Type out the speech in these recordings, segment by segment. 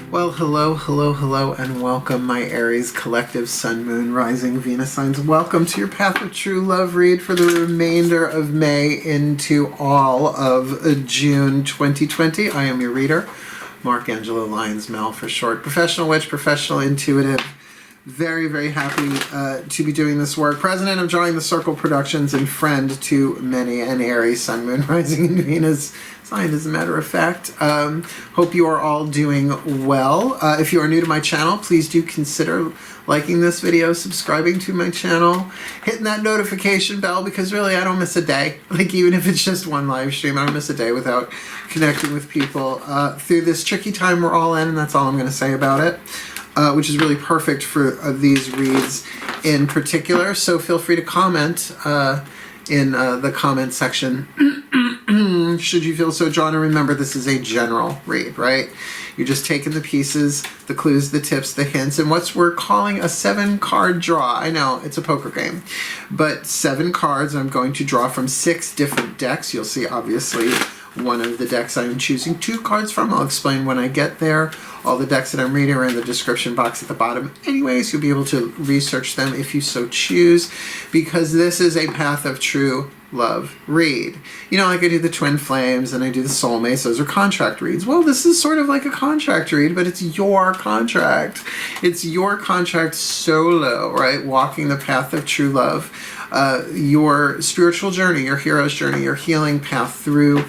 Well, hello, and welcome, my Aries collective Sun, Moon, Rising, Venus signs. Welcome to your Path of True Love read for the remainder of May into all of June 2020. I am your reader, Mark-Angelo Lyons, Mel for short. Professional witch, professional intuitive. Very, very happy to be doing this work. President of Drawing the Circle Productions and friend to many an Aries, Sun, Moon, Rising, and Venus sign, as a matter of fact. Hope you are all doing well. If you are new to my channel, please do consider liking this video, subscribing to my channel, hitting that notification bell, because really I don't miss a day. Like, even if it's just one live stream, I don't miss a day without connecting with people through this tricky time we're all in, and that's all I'm going to say about it. Which is really perfect for these reads in particular. So feel free to comment in the comment section should you feel so drawn. And remember, this is a general read, right? You're just taking the pieces, the clues, the tips, the hints, and what we're calling a 7-card draw. I know, it's a poker game, but 7 cards. I'm going to draw from 6 different decks. You'll see, obviously, one of the decks I'm choosing 2 cards from. I'll explain when I get there. All the decks that I'm reading are in the description box at the bottom anyways. You'll be able to research them if you so choose, because this is a Path of True Love read. You know, like I do the Twin Flames and I do the Soulmates. Those are contract reads. Well, this is sort of like a contract read, but it's your contract. It's your contract solo, right? Walking the path of true love. Your spiritual journey, your hero's journey, your healing path through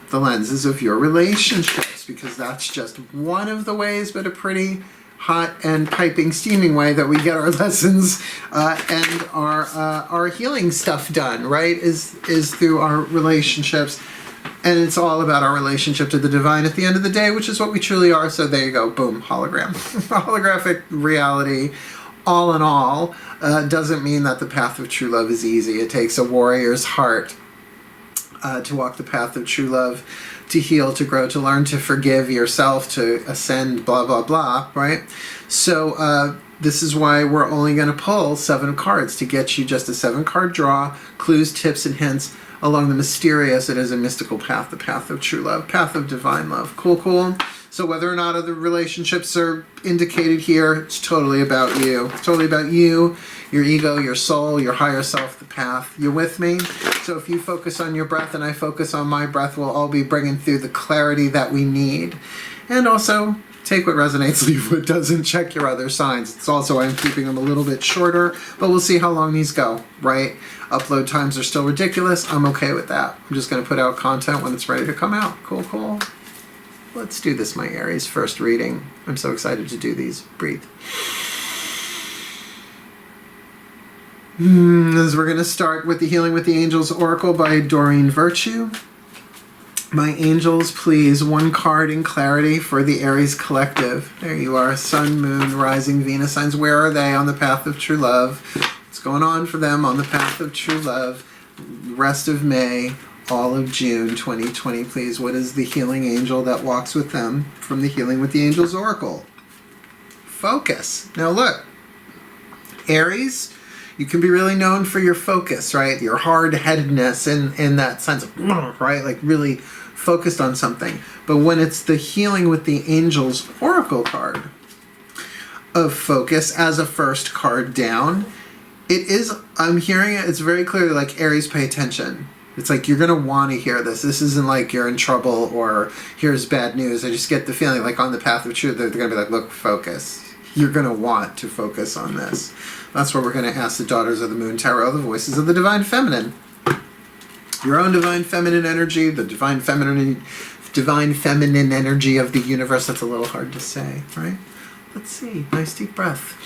the lenses of your relationships, because that's just one of the ways, but a pretty hot and piping steaming way that we get our lessons and our healing stuff done, right, is through our relationships. And it's all about our relationship to the divine at the end of the day, which is what we truly are. So there you go, boom, hologram. Holographic reality. All in all, doesn't mean that the path of true love is easy. It takes a warrior's heart to walk the path of true love, to heal, to grow, to learn, to forgive yourself, to ascend, blah, blah, blah, right? So this is why we're only going to pull 7 cards to get you just a 7-card draw, clues, tips, and hints along the mysterious, it is a mystical path, the path of true love, path of divine love. Cool, cool. So whether or not other relationships are indicated here, it's totally about you. It's totally about you, your ego, your soul, your higher self, the path. You with me? So if you focus on your breath and I focus on my breath, we'll all be bringing through the clarity that we need. And also, take what resonates, leave what doesn't. Check your other signs. It's also why I'm keeping them a little bit shorter, but we'll see how long these go, right? Upload times are still ridiculous. I'm okay with that. I'm just going to put out content when it's ready to come out. Cool, cool. Let's do this, my Aries. First reading. I'm so excited to do these. Breathe. As we're going to start with the Healing with the Angels Oracle by Doreen Virtue. My angels, please, 1 card in clarity for the Aries collective. There you are. Sun, Moon, Rising, Venus signs. Where are they on the path of true love? What's going on for them on the path of true love? Rest of May, all of June 2020, please. What is the healing angel that walks with them from the Healing with the Angels Oracle? Focus. Now look, Aries, you can be really known for your focus, right? Your hard-headedness in that sense of, right? Like really focused on something. But when it's the Healing with the Angels Oracle card of focus as a first card down, it is, I'm hearing it, it's very clearly like, Aries, pay attention. It's like you're going to want to hear this. This isn't like you're in trouble or here's bad news. I just get the feeling like on the path of truth, they're going to be like, look, focus. You're going to want to focus on this. That's where we're going to ask the Daughters of the Moon Tarot, the voices of the Divine Feminine. Your own Divine Feminine energy, the Divine Feminine energy of the universe. That's a little hard to say, right? Let's see. Nice deep breath.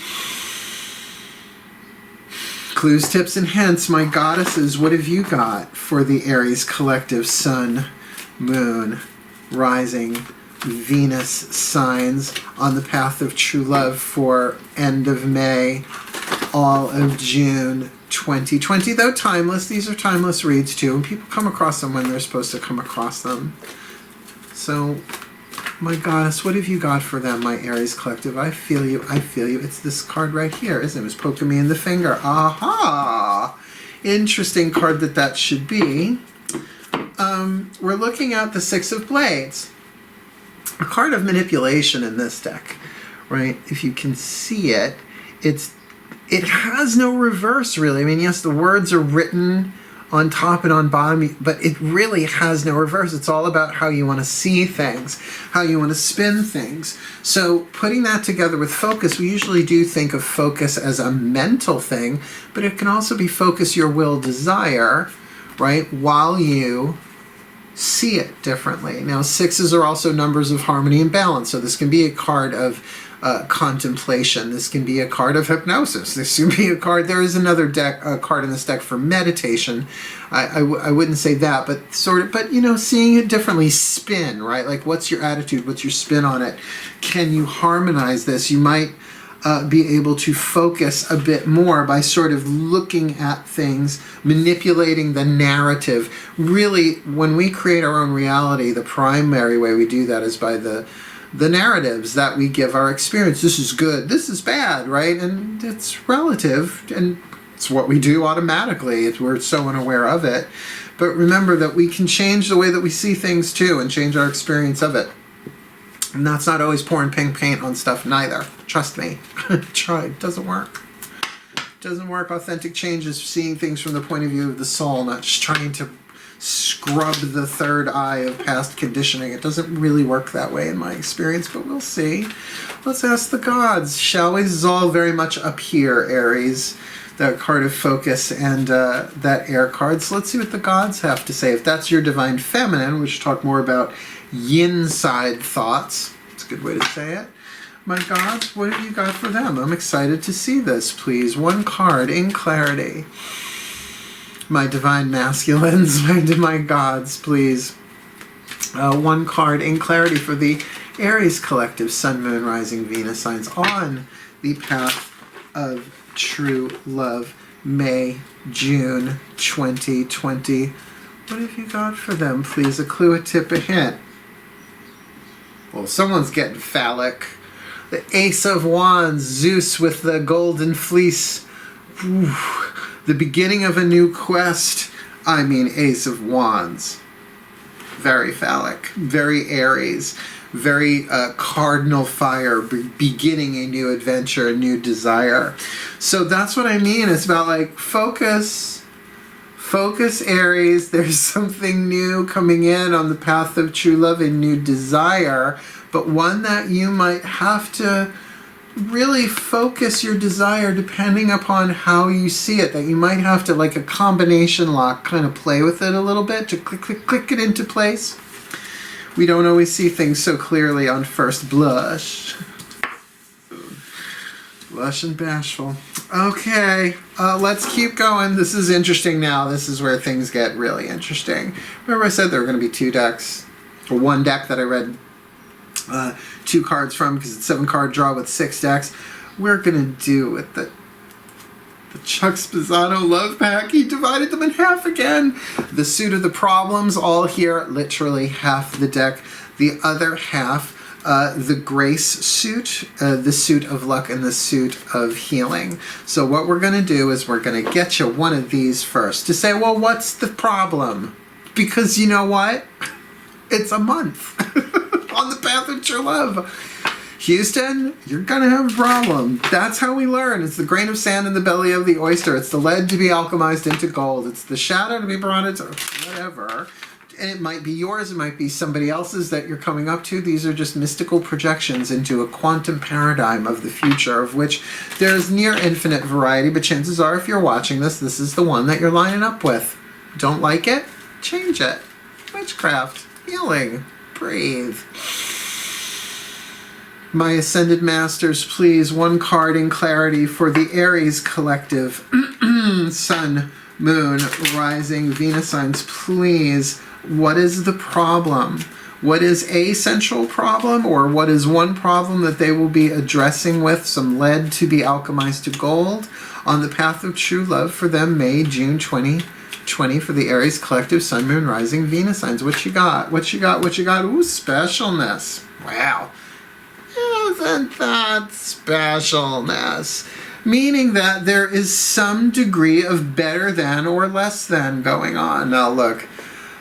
Clues, tips, and hints, my goddesses, what have you got for the Aries collective Sun, Moon, Rising, Venus signs on the path of true love for end of May, all of June 2020? Though timeless, these are timeless reads too, and people come across them when they're supposed to come across them. So, my goddess, what have you got for them, my Aries collective? I feel you, I feel you. It's this card right here, isn't it? It was poking me in the finger. Aha! Interesting card that should be. We're looking at the 6 of Blades. a card of manipulation in this deck, right? If you can see it, it has no reverse, really. I mean, yes, the words are written on top and on bottom, but it really has no reverse. It's all about how you want to see things, how you want to spin things. So putting that together with focus, we usually do think of focus as a mental thing, but it can also be focus, your will, desire, right, while you see it differently. Now, sixes are also numbers of harmony and balance, so this can be a card of contemplation. This can be a card of hypnosis. This can be a card. There is another card in this deck for meditation. I wouldn't say that, but sort of. But you know, seeing it differently. Spin, right? Like, what's your attitude? What's your spin on it? Can you harmonize this? You might be able to focus a bit more by sort of looking at things, manipulating the narrative. Really, when we create our own reality, the primary way we do that is by the narratives that we give our experience. This is good, this is bad, right? And it's relative, and it's what we do automatically. We're so unaware of it. But remember that we can change the way that we see things too, and change our experience of it. And that's not always pouring pink paint on stuff neither. Trust me. Try. It doesn't work. It doesn't work. Authentic change is seeing things from the point of view of the soul, not just trying to scrub the third eye of past conditioning. It doesn't really work that way in my experience, but we'll see. Let's ask the gods, shall we? This is all very much up here, Aries, that card of focus and that air card. So let's see what the gods have to say. If that's your divine feminine, we should talk more about yin side thoughts. It's a good way to say it. My gods, what have you got for them? I'm excited to see this, please. One card in clarity. My divine masculines, my gods, please. One card in clarity for the Aries collective, Sun, Moon, Rising, Venus signs on the path of true love, May, June 2020. What have you got for them, please? A clue, a tip, a hint. Well, someone's getting phallic. The Ace of Wands, Zeus with the golden fleece. Ooh. The beginning of a new quest. I mean, Ace of Wands. Very phallic, very Aries, very cardinal fire, beginning a new adventure, a new desire. So that's what I mean. It's about like focus, Aries. There's something new coming in on the path of true love, a new desire, but one that you might have to really focus your desire depending upon how you see it, that you might have to, like a combination lock, kind of play with it a little bit to click it into place. We don't always see things so clearly on first blush. Blush and bashful. Okay, let's keep going. This is interesting now. This is where things get really interesting. Remember I said there were going to be two decks, or one deck that I read 2 cards from, because it's 7-card draw with 6 decks. We're gonna do with the Chuck Spezzano love pack. He divided them in half again. The suit of the problems, all here, literally half the deck. The other half, the grace suit, the suit of luck, and the suit of healing. So what we're gonna do is we're gonna get you one of these first to say, well, what's the problem? Because you know what? It's a month. On the path of true love. Houston, you're gonna have a problem. That's how we learn. It's the grain of sand in the belly of the oyster. It's the lead to be alchemized into gold. It's the shadow to be brought into whatever. And it might be yours, it might be somebody else's that you're coming up to. These are just mystical projections into a quantum paradigm of the future, of which there is near infinite variety, but chances are if you're watching this, this is the one that you're lining up with. Don't like it? Change it. Witchcraft. Healing. Breathe. My Ascended Masters, please, one card in clarity for the Aries collective. Sun, Moon, Rising, Venus signs, please. What is the problem? What is a central problem, or what is one problem that they will be addressing with some lead to be alchemized to gold on the path of true love for them, May, June 2020 for the Aries collective, Sun, Moon, Rising, Venus signs. What you got? What you got? What you got? Ooh, specialness. Wow. Isn't that specialness? Meaning that there is some degree of better than or less than going on. Now look,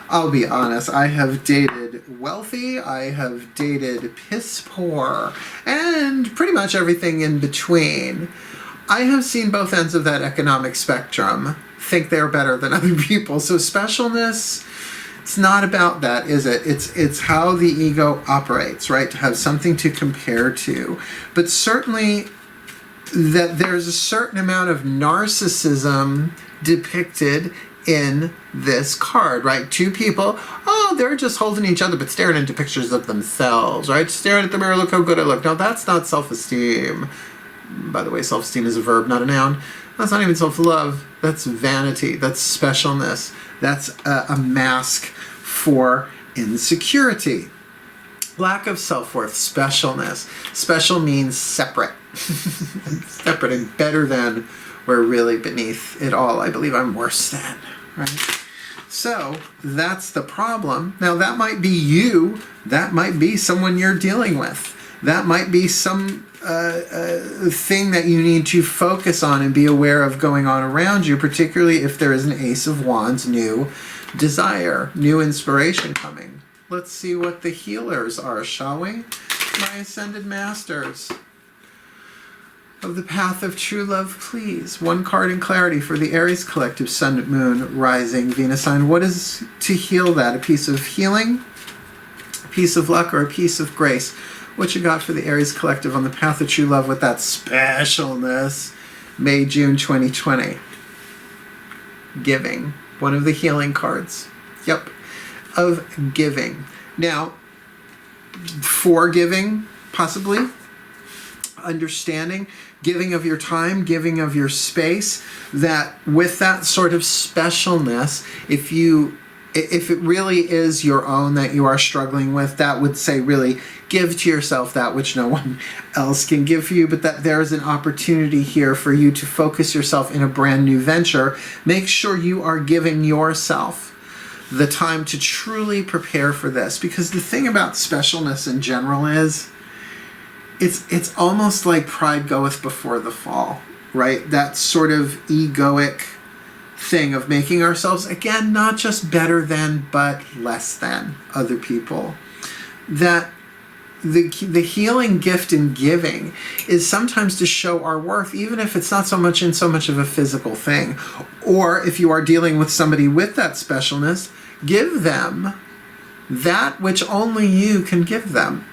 I'll be honest, I have dated wealthy, I have dated piss poor, and pretty much everything in between. I have seen both ends of that economic spectrum, think they're better than other people. So specialness, it's not about that, is it? It's how the ego operates, right? To have something to compare to. But certainly that there's a certain amount of narcissism depicted in this card, right? Two people, oh, they're just holding each other but staring into pictures of themselves, right? Staring at the mirror, look how good I look. No, that's not self-esteem. By the way, self-esteem is a verb, not a noun. That's not even self-love. That's vanity. That's specialness. That's a mask for insecurity. Lack of self-worth, specialness. Special means separate. Separate and better than. We're really beneath it all. I believe I'm worse than, right? So that's the problem. Now that might be you. That might be someone you're dealing with. That might be some thing that you need to focus on and be aware of going on around you, particularly if there is an Ace of Wands, new desire, new inspiration coming. Let's see what the healers are, shall we? My Ascended Masters of the Path of True Love, please. One card in clarity for the Aries collective, Sun, Moon, Rising, Venus sign. What is to heal that? A piece of healing, a piece of luck, or a piece of grace? What you got for the Aries collective on the Path of True Love with that specialness? May, June 2020. Giving. One of the healing cards. Yep. Of giving. Now, forgiving, possibly. Understanding, giving of your time, giving of your space, that with that sort of specialness, if it really is your own that you are struggling with, that would say really give to yourself that which no one else can give for you, but that there's an opportunity here for you to focus yourself in a brand new venture. Make sure you are giving yourself the time to truly prepare for this, because the thing about specialness in general is it's almost like pride goeth before the fall, right? That sort of egoic thing of making ourselves, again, not just better than, but less than other people. That the healing gift in giving is sometimes to show our worth, even if it's not so much of a physical thing. Or if you are dealing with somebody with that specialness, give them that which only you can give them.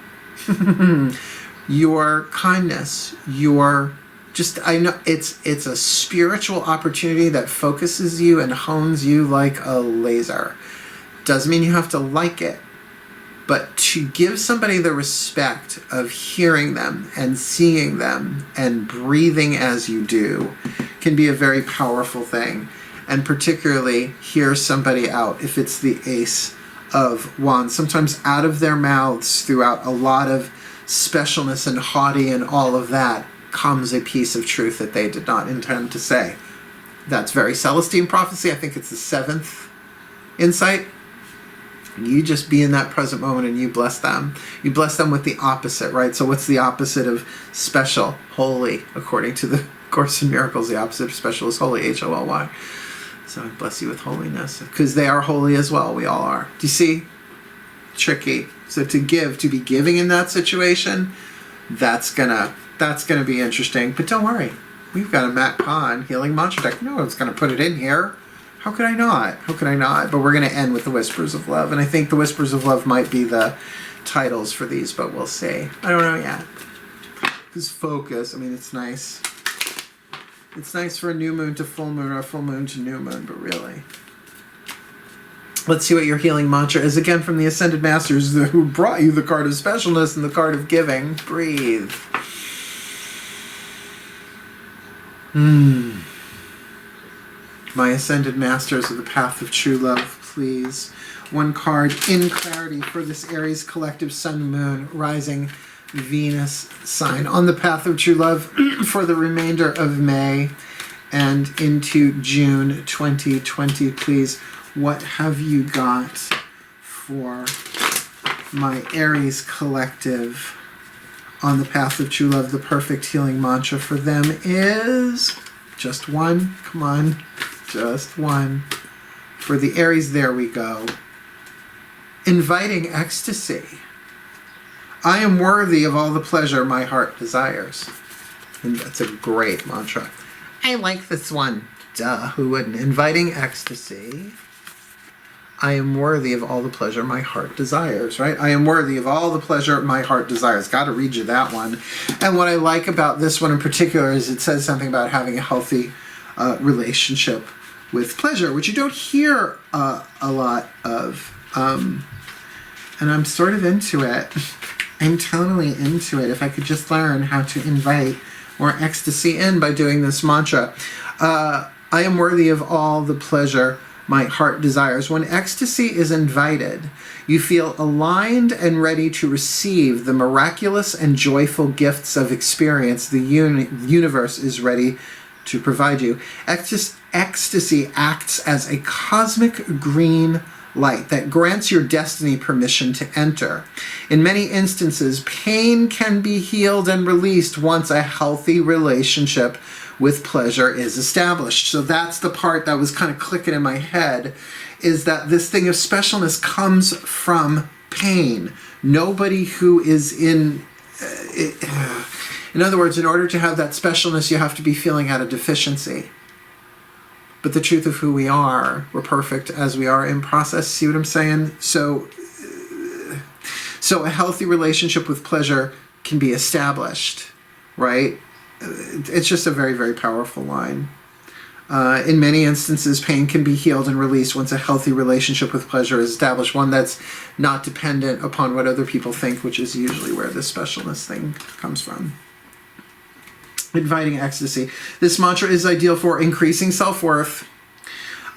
Your kindness, I know it's a spiritual opportunity that focuses you and hones you like a laser. Doesn't mean you have to like it, but to give somebody the respect of hearing them and seeing them and breathing as you do can be a very powerful thing. And particularly hear somebody out if it's the Ace of Wands. Sometimes out of their mouths throughout a lot of specialness and haughty and all of that comes a piece of truth that they did not intend to say. That's very Celestine prophecy. I think it's the 7th insight. You just be in that present moment and you bless them. You bless them with the opposite, right? So what's the opposite of special? Holy. According to the Course in Miracles, the opposite of special is holy, H-O-L-Y. So I bless you with holiness, because they are holy as well. We all are. Do you see? Tricky. So to be giving in that situation, that's gonna be interesting. But don't worry, we've got a Matt Kahn healing mantra deck. No one's gonna put it in here. How could I not? But we're gonna end with the Whispers of Love, and I think the Whispers of Love might be the titles for these, but we'll see. I don't know yet. Because focus. I mean, it's nice. It's nice for a new moon to full moon, or a full moon to new moon, but really. Let's see what your healing mantra is, again from the Ascended Masters who brought you the card of specialness and the card of giving. Breathe. My Ascended Masters of the Path of True Love, please. One card in clarity for this Aries collective, Sun, Moon, Rising, Venus sign on the Path of True Love for the remainder of May and into June 2020, please. What have you got for my Aries collective on the Path of True Love? The perfect healing mantra for them is just one. Come on, just one. For the Aries, there we go. inviting ecstasy. I am worthy of all the pleasure my heart desires. And that's a great mantra. I like this one. Duh, who wouldn't? Inviting ecstasy. I am worthy of all the pleasure my heart desires, right? I am worthy of all the pleasure my heart desires. Got to read you that one. And what I like about this one in particular is it says something about having a healthy relationship with pleasure, which you don't hear a lot of. And I'm sort of into it. I'm totally into it. If I could just learn how to invite more ecstasy in by doing this mantra. I am worthy of all the pleasure my heart desires. When ecstasy is invited, you feel aligned and ready to receive the miraculous and joyful gifts of experience the universe is ready to provide you. Ecstasy acts as a cosmic green light that grants your destiny permission to enter. In many instances, pain can be healed and released once a healthy relationship with pleasure is established. So that's the part that was kind of clicking in my head, is that this thing of specialness comes from pain. Nobody who is in other words, in order to have that specialness, you have to be feeling out a deficiency. But the truth of who we are, we're perfect as we are in process. See what I'm saying? So a healthy relationship with pleasure can be established, right? It's just a very, very powerful line. In many instances, pain can be healed and released once a healthy relationship with pleasure is established, one that's not dependent upon what other people think, which is usually where this specialness thing comes from. Inviting ecstasy. This mantra is ideal for increasing self-worth,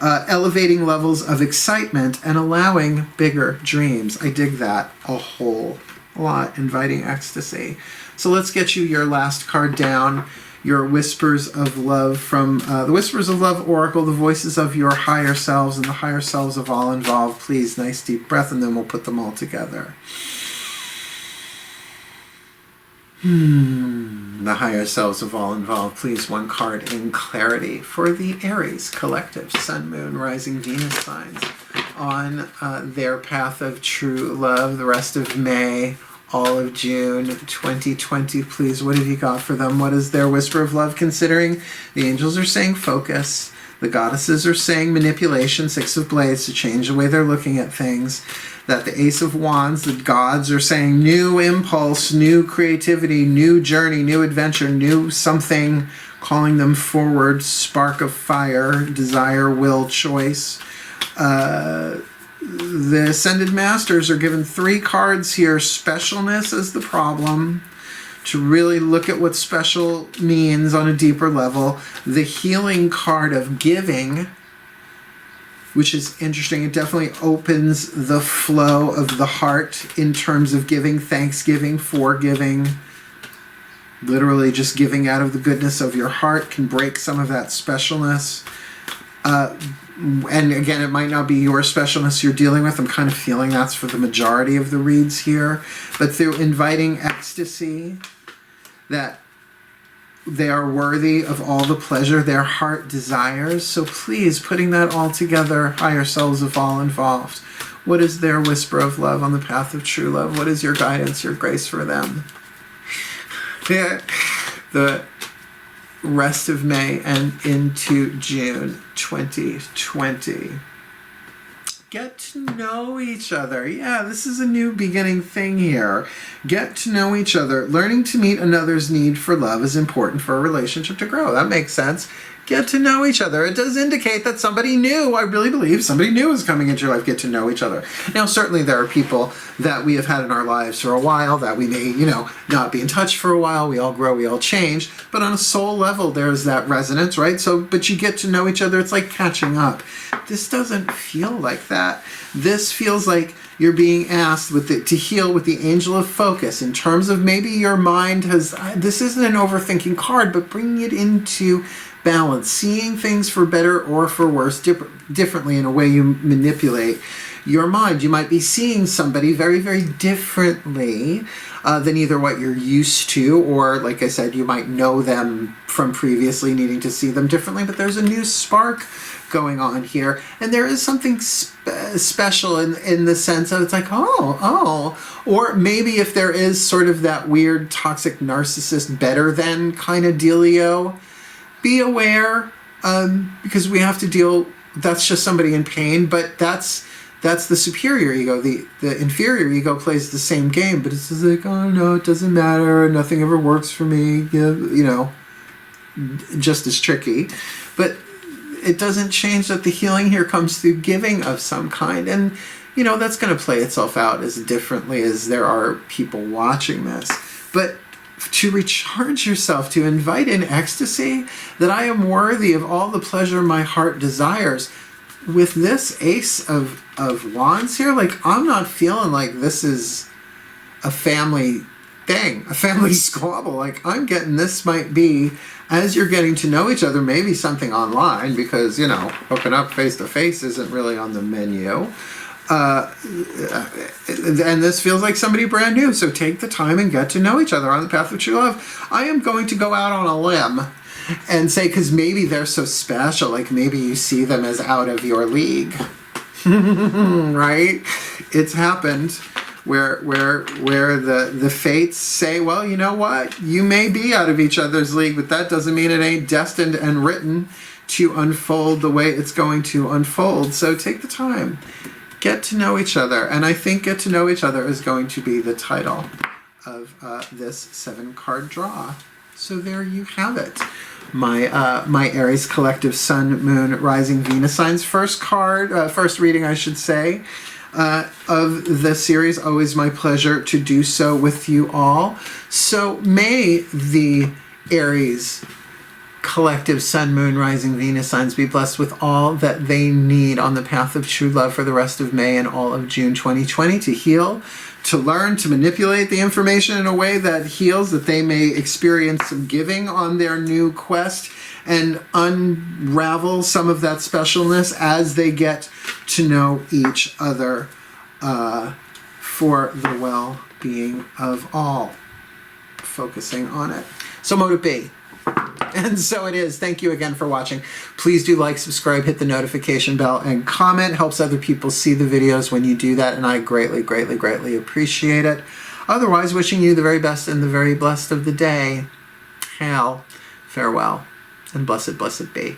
elevating levels of excitement, and allowing bigger dreams. I dig that a whole lot, inviting ecstasy. So let's get you your last card down, your Whispers of Love from the Whispers of Love Oracle, the voices of your higher selves and the higher selves of all involved. Please, nice deep breath, and then we'll put them all together. The higher selves of all involved, please, one card in clarity for the Aries collective, Sun, Moon, Rising, Venus signs on their path of true love, the rest of May, all of June 2020. Please, what have you got for them? What is their whisper of love considering? The angels are saying focus. The goddesses are saying manipulation, Six of Blades, to change the way they're looking at things. That the Ace of Wands, the gods are saying new impulse, new creativity, new journey, new adventure, new something, calling them forward, spark of fire, desire, will, choice. The Ascended Masters are given 3 cards here. Specialness is the problem, to really look at what special means on a deeper level. The healing card of giving, which is interesting. It definitely opens the flow of the heart in terms of giving, thanksgiving, forgiving. Literally just giving out of the goodness of your heart can break some of that specialness. And again, it might not be your specialness you're dealing with. I'm kind of feeling that's for the majority of the reads here. But through inviting ecstasy, that they are worthy of all the pleasure their heart desires. So please, putting that all together, higher selves of all involved. What is their whisper of love on the path of true love? What is your guidance, your grace for them? The rest of May and into June 2020. Get to know each other. Yeah, this is a new beginning thing here. Get to know each other. Learning to meet another's need for love is important for a relationship to grow. That makes sense. Get to know each other. It does indicate that somebody new, I really believe, somebody new is coming into your life. Get to know each other. Now, certainly there are people that we have had in our lives for a while that we may, not be in touch for a while. We all grow, we all change. But on a soul level, there's that resonance, right? So, but you get to know each other. It's like catching up. This doesn't feel like that. This feels like you're being asked to heal with the angel of focus in terms of maybe your mind has, this isn't an overthinking card, but bringing it into balance, seeing things for better or for worse differently in a way you manipulate your mind. You might be seeing somebody very, very differently than either what you're used to, or, like I said, you might know them from previously, needing to see them differently, but there's a new spark going on here, and there is something special in the sense of it's like, oh, or maybe if there is sort of that weird toxic narcissist better than kind of dealio, be aware, because we have to deal, that's just somebody in pain, but that's the superior ego. The inferior ego plays the same game, but it's just like, oh no, it doesn't matter, nothing ever works for me, you know, just as tricky. But it doesn't change that the healing here comes through giving of some kind. And, you know, that's going to play itself out as differently as there are people watching this. But to recharge yourself, to invite in ecstasy, that I am worthy of all the pleasure my heart desires. With this Ace of Wands here, like, I'm not feeling like this is a family thing, a family squabble. Like, I'm getting this might be, as you're getting to know each other, maybe something online, because, you know, hooking up face-to-face isn't really on the menu. And this feels like somebody brand new, so take the time and get to know each other on the path of true love. I am going to go out on a limb and say, because maybe they're so special, like maybe you see them as out of your league. Right? It's happened where the fates say, well, you know what? You may be out of each other's league, but that doesn't mean it ain't destined and written to unfold the way it's going to unfold. So take the time. Get to know each other. And I think get to know each other is going to be the title of this 7-card draw. So there you have it. My Aries collective Sun, Moon, Rising, Venus signs. First reading, I should say, of the series. Always my pleasure to do so with you all. So may the Aries collective Sun, Moon, Rising, Venus signs be blessed with all that they need on the path of true love for the rest of May and all of June 2020 to heal, to learn, to manipulate the information in a way that heals, that they may experience some giving on their new quest and unravel some of that specialness as they get to know each other for the well-being of all. Focusing on it. So mote it be. And so it is. Thank you again for watching. Please do like, subscribe, hit the notification bell, and comment. Helps other people see the videos when you do that, and I greatly, greatly, greatly appreciate it. Otherwise, wishing you the very best and the very blessed of the day. Hail, farewell, and blessed, blessed be.